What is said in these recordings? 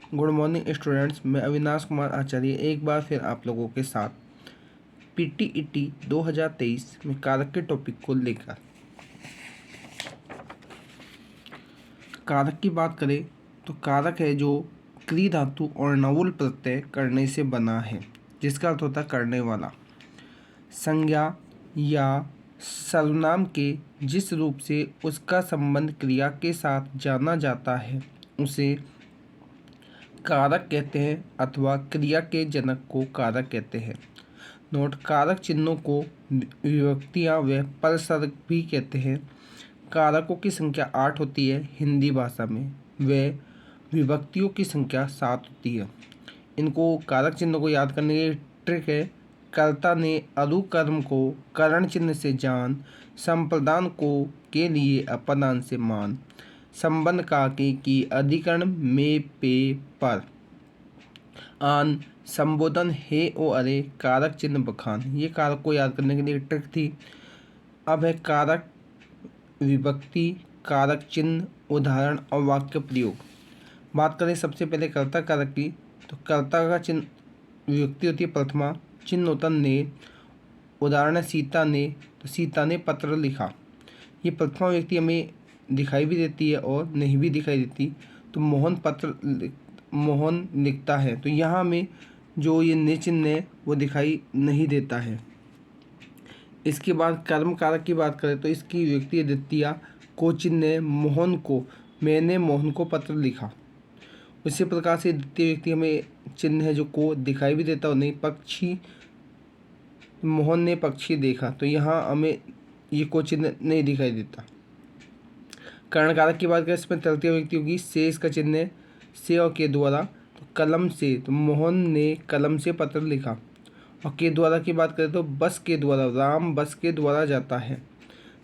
Good morning students, मैं अविनाश कुमार आचार्य एक बार फिर आप लोगों के साथ पीटीईटी 2023 में कारक के टॉपिक को लेकर कारक की बात करें तो कारक है जो क्री धातु और नवुल प्रत्यय करने से बना है, जिसका अर्थ होता है करने वाला। संज्ञा या सर्वनाम के जिस रूप से उसका संबंध क्रिया के साथ जाना जाता है उसे कारक कहते हैं अथवा क्रिया के जनक को कारक कहते हैं। नोट, कारक चिन्हों को विभक्तियां व परसर्ग भी कहते हैं। कारकों की संख्या 8 होती है हिंदी भाषा में, व विभक्तियों की संख्या 7 होती है। इनको कारक चिन्हों को याद करने की ट्रिक है, कर्ता ने अनुकर्म को करण चिन्ह से जान, संप्रदान को के लिए अपदान से मान, संबंध काके की अधिकरण में पे पर, आन संबोधन हे ओ अरे, कारक चिन्ह बखान। ये कारक को याद करने के लिए ट्रिक थी। अब है कारक विभक्ति, कारक चिन्ह, उदाहरण और वाक्य प्रयोग। बात करें सबसे पहले कर्ता कारक की, तो कर्ता का चिन्ह विभक्ति होती है प्रथमा, चिन्ह होता ने, उदाहरण है सीता ने, तो सीता ने पत्र लिखा। ये प्रथमा व्यक्ति हमें दिखाई भी देती है और नहीं भी दिखाई देती। तो मोहन लिखता है, तो यहाँ में जो ये ने चिन्ह है वो दिखाई नहीं देता है। इसके बाद कर्म कारक की बात करें तो इसकी व्यक्ति द्वितीया को चिन्ह है मोहन को, मैंने मोहन को पत्र लिखा। उसी प्रकार से द्वितीय व्यक्ति हमें चिन्ह है जो को दिखाई भी देता और नहीं, पक्षी, मोहन ने पक्षी देखा, तो यहाँ हमें ये को चिन्ह नहीं दिखाई देता। कर्ण कारक की बात करें इसमें तृतीय व्यक्ति होगी से, इसका चिन्ह है से और के द्वारा, तो कलम से, तो मोहन ने कलम से पत्र लिखा। और के द्वारा की बात करें तो बस के द्वारा, राम बस के द्वारा जाता है।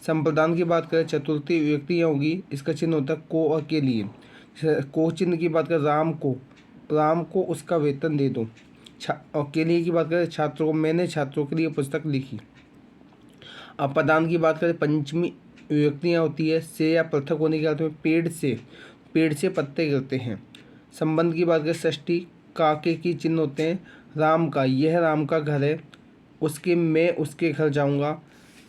संप्रदान की बात करें चतुर्थी व्यक्ति यहाँ होगी, इसका चिन्ह होता है को और के लिए। को चिन्ह की बात करें राम को उसका वेतन दे दो। और के लिए की बात करें छात्रों को, मैंने छात्रों के लिए पुस्तक लिखी। अपदान की बात करें पंचमी विभक्तियाँ होती है से या पृथक होने के अर्थ में, पेड़ से पत्ते गिरते हैं। संबंध की बात करें षष्ठी, काके की चिन्ह होते हैं राम का, यह राम का घर है, उसके मैं उसके घर जाऊंगा।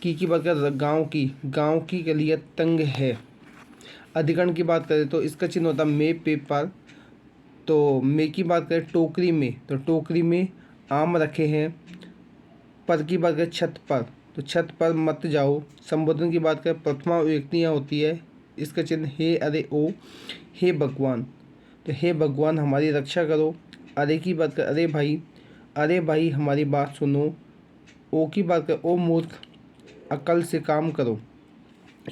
की बात करें गाँव की गलियाँ तंग है। अधिकरण की बात करें तो इसका चिन्ह होता है मैं पेपर। तो मैं की बात करें टोकरी में, तो टोकरी में आम रखे हैं। पर की बात करें छत पर, तो छत पर मत जाओ। संबोधन की बात करें प्रथमा व्यक्तियाँ होती है, इसका चिन्ह हे अरे ओ, हे भगवान, तो हे भगवान हमारी रक्षा करो। अरे की बात करें अरे भाई हमारी बात सुनो। ओ की बात करें ओ मूर्ख, अकल से काम करो।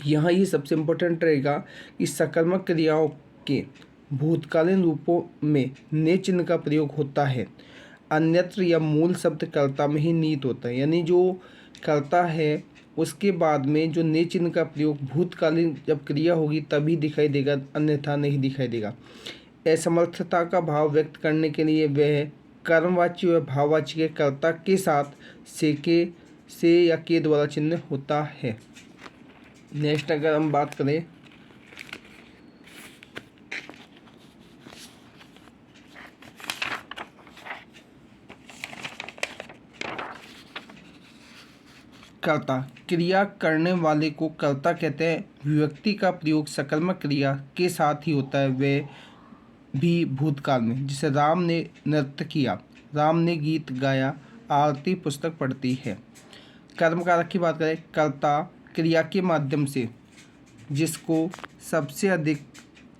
यहाँ ये सबसे इम्पोर्टेंट रहेगा कि सकर्मक क्रियाओं के भूतकालीन रूपों में ने चिन्ह का प्रयोग होता है, अन्यत्र या मूल शब्द कर्ता में ही निहित होता है। यानी जो कर्ता है उसके बाद में जो ने चिन्ह का प्रयोग भूतकालीन जब क्रिया होगी तभी दिखाई देगा, अन्यथा नहीं दिखाई देगा। असमर्थता का भाव व्यक्त करने के लिए वह कर्मवाची व भाववाची के कर्ता के साथ से या के द्वारा चिन्ह होता है। नेक्स्ट अगर हम बात करें कर्ता, क्रिया करने वाले को कर्ता कहते हैं। विभक्ति का प्रयोग सकर्मक क्रिया के साथ ही होता है, वह भी भूतकाल में। जैसे राम ने नृत्य किया, राम ने गीत गाया, आरती पुस्तक पढ़ती है। कर्म कारक की बात करें, कर्ता क्रिया के माध्यम से जिसको सबसे अधिक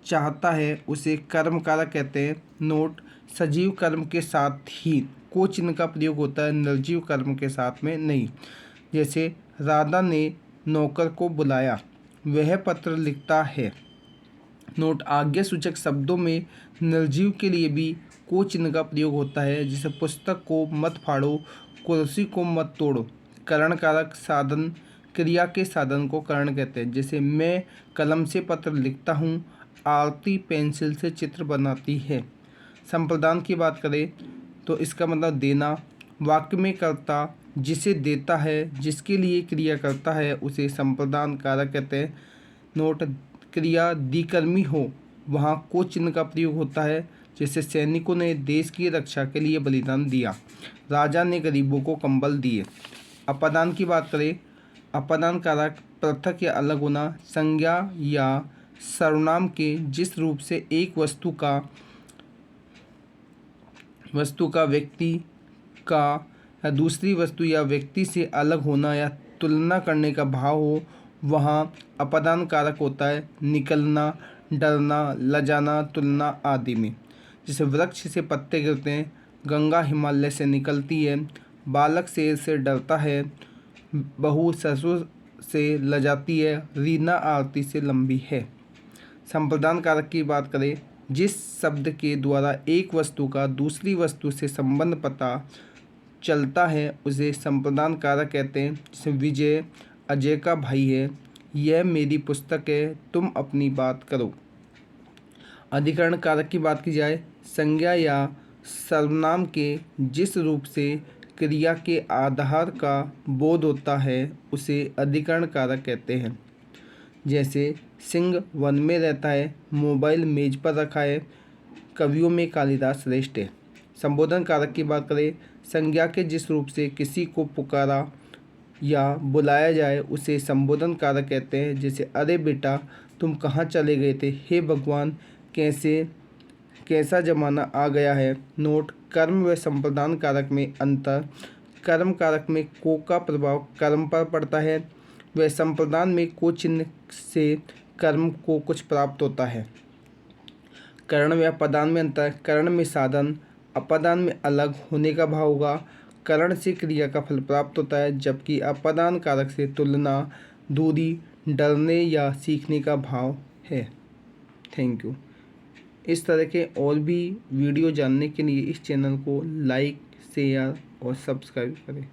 चाहता है उसे कर्म कारक कहते हैं। नोट, सजीव कर्म के साथ ही को चिन्ह का प्रयोग होता है, निर्जीव कर्म के साथ में नहीं। जैसे राधा ने नौकर को बुलाया, वह पत्र लिखता है। नोट, आज्ञा सूचक शब्दों में निर्जीव के लिए भी को चिन्ह का प्रयोग होता है, जैसे पुस्तक को मत फाड़ो, कुर्सी को मत तोड़ो। करण कारक साधन, क्रिया के साधन को करण कहते हैं। जैसे मैं कलम से पत्र लिखता हूँ, आरती पेंसिल से चित्र बनाती है। संप्रदान की बात करें तो इसका मतलब देना। वाक्य में कर्ता जिसे देता है, जिसके लिए क्रिया करता है, उसे संप्रदान कारक कहते हैं। नोट, क्रिया द्विकर्मी हो वहाँ को चिन्ह का प्रयोग होता है, जैसे सैनिकों ने देश की रक्षा के लिए बलिदान दिया, राजा ने गरीबों को कंबल दिए। अपादान की बात करें, अपादान कारक पृथक या अलग होना, संज्ञा या सर्वनाम के जिस रूप से एक वस्तु का व्यक्ति का या दूसरी वस्तु या व्यक्ति से अलग होना या तुलना करने का भाव हो, वहाँ अपादान कारक होता है निकलना, डरना, लजाना, तुलना आदि में। जैसे वृक्ष से पत्ते गिरते हैं, गंगा हिमालय से निकलती है, बालक शेर से डरता है, बहू ससुर से लजाती है, रीना आरती से लंबी है। संप्रदान कारक की बात करें, जिस शब्द के द्वारा एक वस्तु का दूसरी वस्तु से संबंध पता चलता है उसे संप्रदान कारक कहते हैं। जैसे विजय अजय का भाई है, यह मेरी पुस्तक है, तुम अपनी बात करो। अधिकरण कारक की बात की जाए, संज्ञा या सर्वनाम के जिस रूप से क्रिया के आधार का बोध होता है उसे अधिकरण कारक कहते हैं। जैसे सिंह वन में रहता है, मोबाइल मेज पर रखा है, कवियों में कालिदास श्रेष्ठ है। संबोधन कारक की बात करें, संज्ञा के जिस रूप से किसी को पुकारा या बुलाया जाए उसे संबोधन कारक कहते हैं। जैसे अरे बेटा तुम कहाँ चले गए थे, हे भगवान कैसा जमाना आ गया है। नोट, कर्म व संप्रदान कारक में अंतर। कर्म कारक में को का प्रभाव कर्म पर पड़ता है, व संप्रदान में को चिन्ह से कर्म को कुछ प्राप्त होता है। करण व अपदान में अंतर। करण में साधन, अपदान में अलग होने का भाव होगा। करण से क्रिया का फल प्राप्त होता है, जबकि अपदान कारक से तुलना, दूरी, डरने या सीखने का भाव है। Thank you. इस तरह के और भी वीडियो जानने के लिए इस चैनल को लाइक, शेयर और सब्सक्राइब करें।